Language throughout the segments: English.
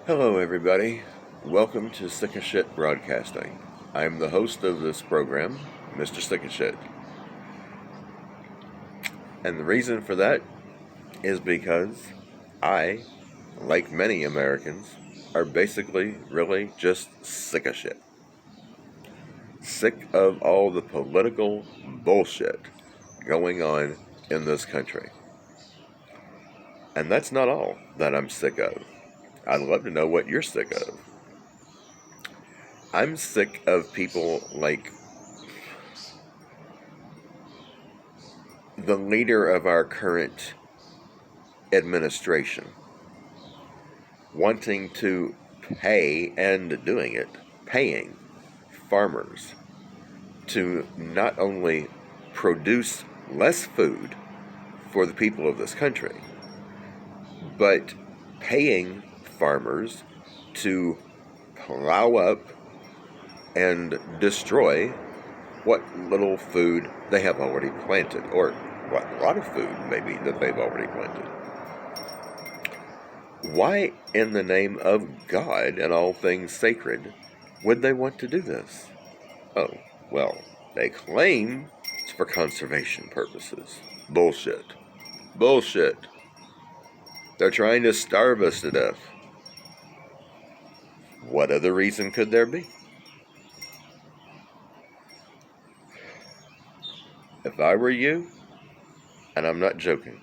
Hello, everybody. Welcome to Sickashit Broadcasting. I'm the host of this program, Mr. Sickashit. And the reason for that is because I, like many Americans, are basically really just sick of shit. Sick of all the political bullshit going on in this country. And that's not all that I'm sick of. I'd love to know what you're sick of. I'm sick of people like the leader of our current administration wanting to pay and doing it, paying farmers to not only produce less food for the people of this country, but paying farmers to plow up and destroy what little food they have already planted, or what lot of food maybe that they've already planted. Why in the name of God and all things sacred would they want to do this? Oh, well, they claim it's for conservation purposes. Bullshit. Bullshit. They're trying to starve us to death. What other reason could there be? If I were you, and I'm not joking,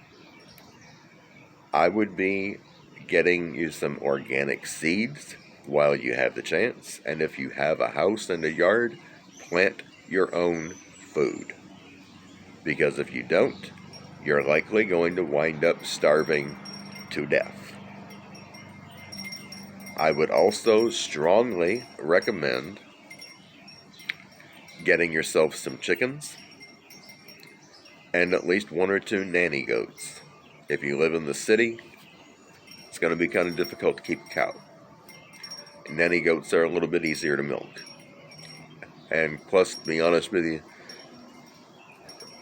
I would be getting you some organic seeds while you have the chance, and if you have a house and a yard, plant your own food. Because if you don't, you're likely going to wind up starving to death. I would also strongly recommend getting yourself some chickens and at least one or two nanny goats. If you live in the city, it's going to be kind of difficult to keep a cow. Nanny goats are a little bit easier to milk. And plus, to be honest with you,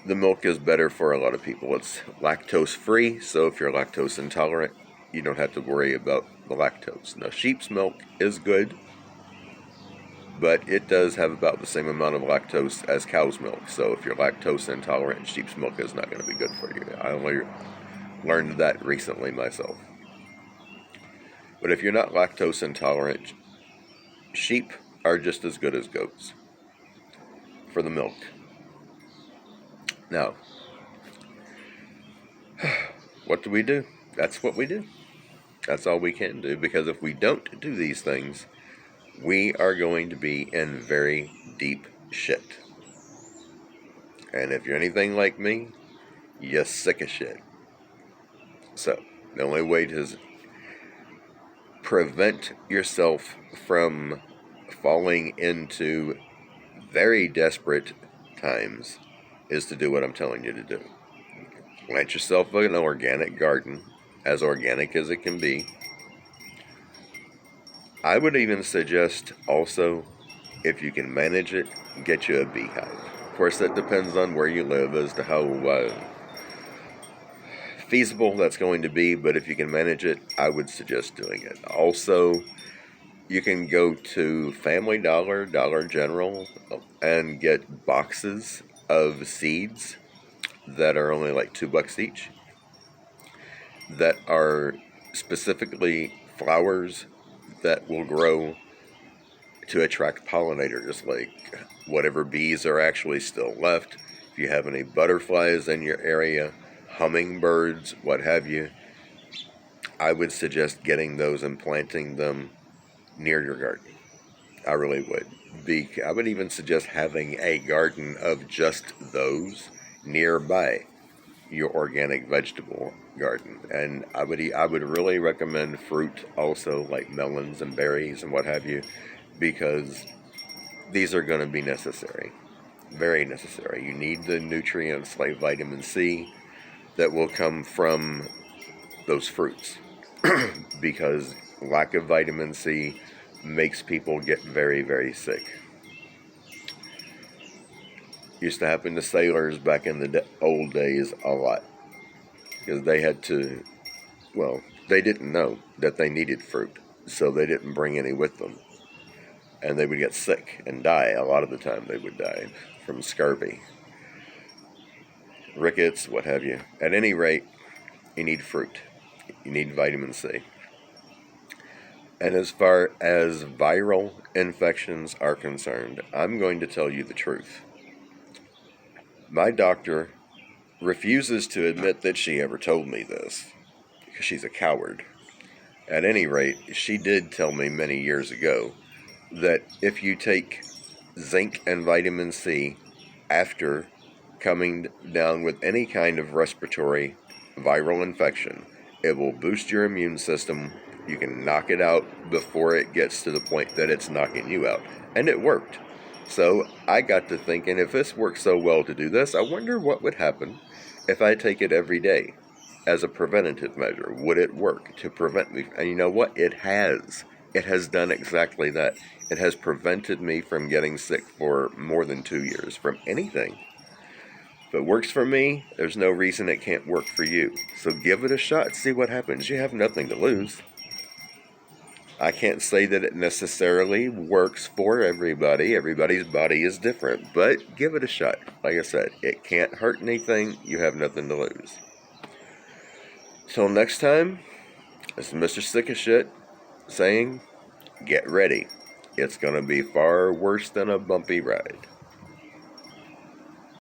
the milk is better for a lot of people. It's lactose free, so if you're lactose intolerant, you don't have to worry about the lactose. Now, sheep's milk is good, but it does have about the same amount of lactose as cow's milk. So if you're lactose intolerant, sheep's milk is not going to be good for you. I only learned that recently myself. But if you're not lactose intolerant, sheep are just as good as goats for the milk. Now, what do? That's what we do. That's all we can do, because if we don't do these things, we are going to be in very deep shit. And if you're anything like me, you're sick of shit. So, the only way to prevent yourself from falling into very desperate times is to do what I'm telling you to do. Plant yourself an organic garden, as organic as it can be. I would even suggest also, if you can manage it, get you a beehive. Of course, that depends on where you live as to how feasible that's going to be, but if you can manage it, I would suggest doing it. Also, you can go to Family Dollar, Dollar General, and get boxes of seeds that are only like $2 each, that are specifically flowers that will grow to attract pollinators, like whatever bees are actually still left. If you have any butterflies in your area, hummingbirds, what have you, I would suggest getting those and planting them near your garden. I really would. I would even suggest having a garden of just those nearby your organic vegetable garden. And I would really recommend fruit also, like melons and berries and what have you, because these are going to be necessary, very necessary. You need the nutrients like vitamin C that will come from those fruits, because lack of vitamin C makes people get very, very sick. Used to happen to sailors back in the old days a lot, because they had to, well, they didn't know that they needed fruit. so they didn't bring any with them. And they would get sick and die. A lot of the time they would die from scurvy, rickets, what have you. At any rate, you need fruit. You need vitamin C. And as far as viral infections are concerned, I'm going to tell you the truth. My doctor refuses to admit that she ever told me this, because she's a coward. At any rate, she did tell me many years ago that if you take zinc and vitamin C after coming down with any kind of respiratory viral infection, it will boost your immune system. You can knock it out before it gets to the point that it's knocking you out. And it worked. So I got to thinking, if this works so well to do this, I wonder what would happen if I take it every day as a preventative measure. Would it work to prevent me? And you know what? It has. It has done exactly that. It has prevented me from getting sick for more than 2 years from anything. If it works for me, there's no reason it can't work for you. So give it a shot, see what happens. You have nothing to lose. I can't say that it necessarily works for everybody. Everybody's body is different, but give it a shot. Like I said, it can't hurt anything. You have nothing to lose. Till next time, this is Mr. Sickashit saying, get ready. It's going to be far worse than a bumpy ride.